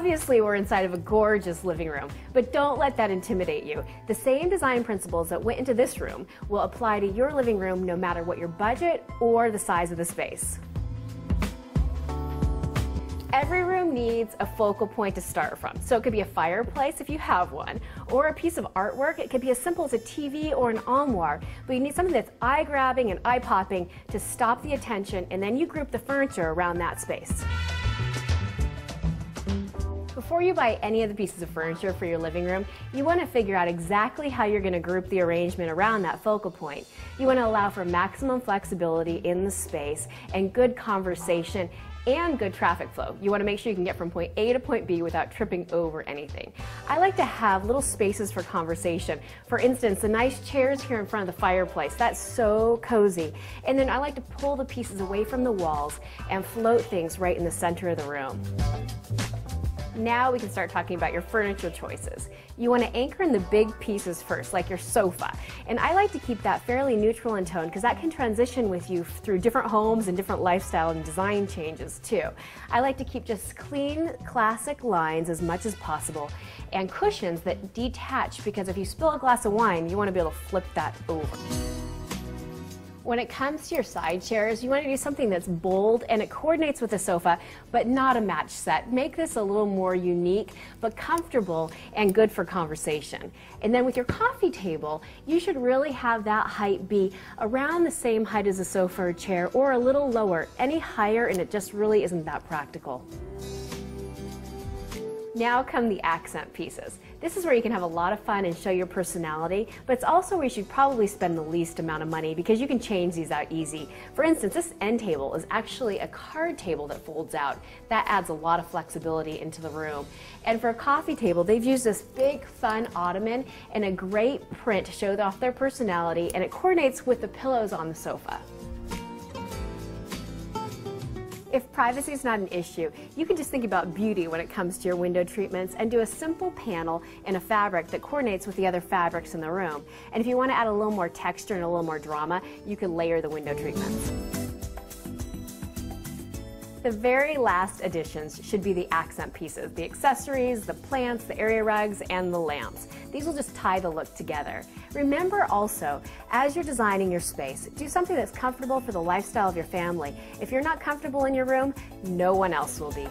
Obviously, we're inside of a gorgeous living room, but don't let that intimidate you. The same design principles that went into this room will apply to your living room no matter what your budget or the size of the space. Every room needs a focal point to start from. So it could be a fireplace if you have one, or a piece of artwork. It could be as simple as a TV or an armoire, but you need something that's eye-grabbing and eye-popping to stop the attention, and then you group the furniture around that space. Before you buy any of the pieces of furniture for your living room, you want to figure out exactly how you're going to group the arrangement around that focal point. You want to allow for maximum flexibility in the space and good conversation and good traffic flow. You want to make sure you can get from point A to point B without tripping over anything. I like to have little spaces for conversation. For instance, the nice chairs here in front of the fireplace, that's so cozy. And then I like to pull the pieces away from the walls and float things right in the center of the room. Now we can start talking about your furniture choices. You want to anchor in the big pieces first, like your sofa. And I like to keep that fairly neutral in tone because that can transition with you through different homes and different lifestyle and design changes too. I like to keep just clean, classic lines as much as possible and cushions that detach, because if you spill a glass of wine, you want to be able to flip that over. When it comes to your side chairs, you want to do something that's bold and it coordinates with the sofa, but not a match set. Make this a little more unique, but comfortable and good for conversation. And then with your coffee table, you should really have that height be around the same height as a sofa or chair, or a little lower. Any higher and it just really isn't that practical. Now come the accent pieces. This is where you can have a lot of fun and show your personality, but it's also where you should probably spend the least amount of money because you can change these out easy. For instance, this end table is actually a card table that folds out. That adds a lot of flexibility into the room. And for a coffee table, they've used this big fun ottoman and a great print to show off their personality, and it coordinates with the pillows on the sofa. If privacy is not an issue, you can just think about beauty when it comes to your window treatments and do a simple panel in a fabric that coordinates with the other fabrics in the room. And if you want to add a little more texture and a little more drama, you can layer the window treatments. The very last additions should be the accent pieces, the accessories, the plants, the area rugs, and the lamps. These will just tie the look together. Remember also, as you're designing your space, do something that's comfortable for the lifestyle of your family. If you're not comfortable in your room, no one else will be.